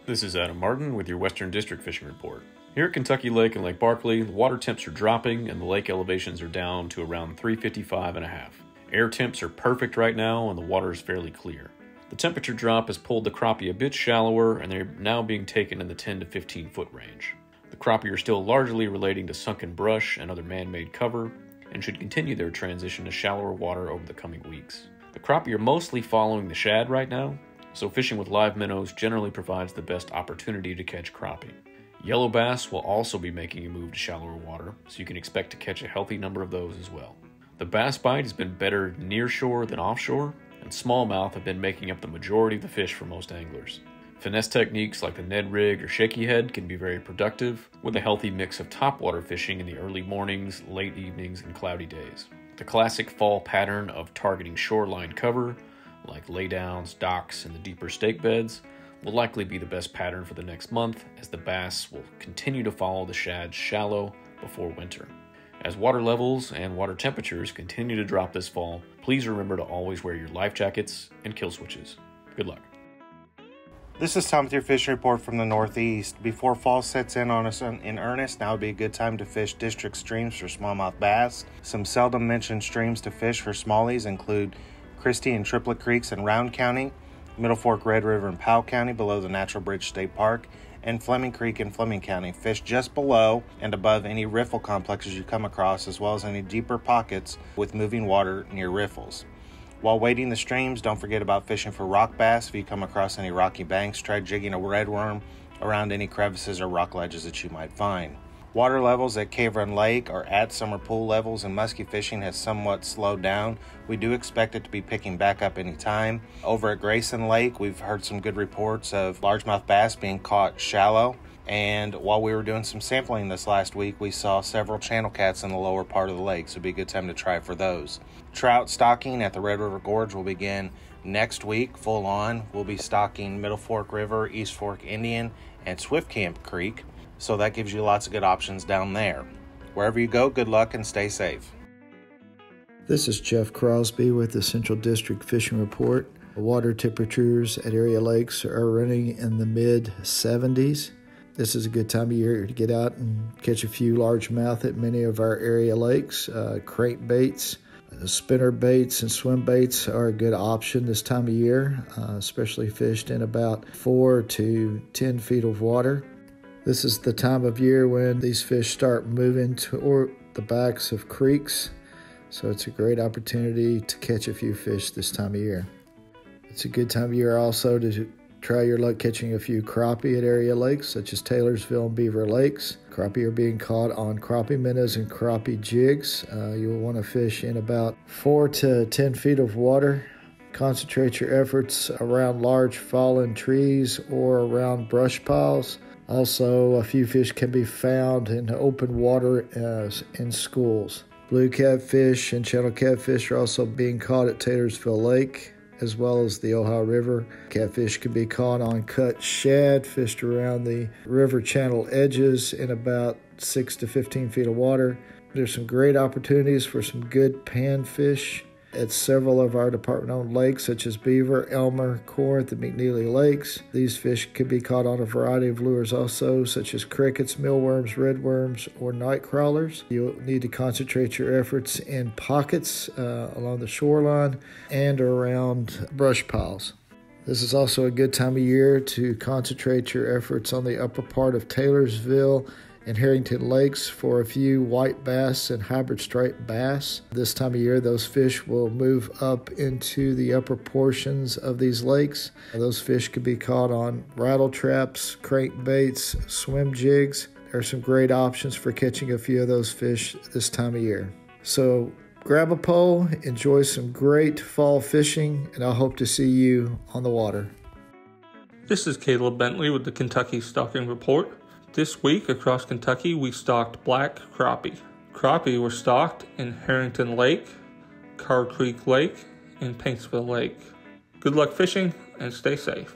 This is Adam Martin with your Western District Fishing Report. Here at Kentucky Lake and Lake Barkley, the water temps are dropping and the lake elevations are down to around 355.5. Air temps are perfect right now and the water is fairly clear. The temperature drop has pulled the crappie a bit shallower and they're now being taken in the 10 to 15 foot range. The crappie are still largely relating to sunken brush and other man-made cover and should continue their transition to shallower water over the coming weeks. The crappie are mostly following the shad right now, so fishing with live minnows generally provides the best opportunity to catch crappie. Yellow bass will also be making a move to shallower water, so you can expect to catch a healthy number of those as well. The bass bite has been better near shore than offshore, and smallmouth have been making up the majority of the fish for most anglers. Finesse techniques like the Ned rig or shaky head can be very productive, with a healthy mix of topwater fishing in the early mornings, late evenings, and cloudy days. The classic fall pattern of targeting shoreline cover, like laydowns, docks, and the deeper stake beds, will likely be the best pattern for the next month, as the bass will continue to follow the shad shallow before winter. As water levels and water temperatures continue to drop this fall, please remember to always wear your life jackets and kill switches. Good luck. This is Tom with your fishing report from the Northeast. Before fall sets in on us in earnest, now would be a good time to fish district streams for smallmouth bass. Some seldom mentioned streams to fish for smallies include Christie and Triplet Creeks in Round County, Middle Fork Red River in Powell County below the Natural Bridge State Park, and Fleming Creek in Fleming County. Fish just below and above any riffle complexes you come across, as well as any deeper pockets with moving water near riffles. While wading the streams, don't forget about fishing for rock bass. If you come across any rocky banks, try jigging a redworm around any crevices or rock ledges that you might find. Water levels at Cave Run Lake are at summer pool levels and muskie fishing has somewhat slowed down. We do expect it to be picking back up anytime. Over at Grayson Lake, we've heard some good reports of largemouth bass being caught shallow. And while we were doing some sampling this last week, we saw several channel cats in the lower part of the lake, so it'd be a good time to try for those. Trout stocking at the Red River Gorge will begin next week, full on. We'll be stocking Middle Fork River, East Fork Indian, and Swift Camp Creek. So that gives you lots of good options down there. Wherever you go, good luck and stay safe. This is Jeff Crosby with the Central District Fishing Report. Water temperatures at area lakes are running in the mid-70s. This is a good time of year to get out and catch a few largemouth at many of our area lakes. Crankbaits, spinner baits, and swim baits are a good option this time of year, especially fished in about 4 to 10 feet of water. This is the time of year when these fish start moving toward the backs of creeks, so it's a great opportunity to catch a few fish this time of year. It's a good time of year also to try your luck catching a few crappie at area lakes such as Taylorsville and Beaver Lakes. Crappie are being caught on crappie minnows and crappie jigs. You'll want to fish in about 4 to 10 feet of water. Concentrate your efforts around large fallen trees or around brush piles. Also, a few fish can be found in open water as in schools. Blue catfish and channel catfish are also being caught at Taylorsville Lake, as well as the Ohio River. Catfish can be caught on cut shad, fished around the river channel edges in about 6 to 15 feet of water. There's some great opportunities for some good panfish at several of our department-owned lakes, such as Beaver, Elmer, Corinth, and McNeely Lakes. These fish can be caught on a variety of lures also, such as crickets, mealworms, redworms, or night crawlers. You'll need to concentrate your efforts in pockets along the shoreline and around brush piles. This is also a good time of year to concentrate your efforts on the upper part of Taylorsville and Harrington Lakes for a few white bass and hybrid striped bass. This time of year, those fish will move up into the upper portions of these lakes. Those fish could be caught on rattle traps, crankbaits, swim jigs. There are some great options for catching a few of those fish this time of year. So grab a pole, enjoy some great fall fishing, and I hope to see you on the water. This is Caleb Bentley with the Kentucky Stocking Report. This week across Kentucky, we stocked black crappie. Crappie were stocked in Harrington Lake, Carr Creek Lake, and Paintsville Lake. Good luck fishing and stay safe.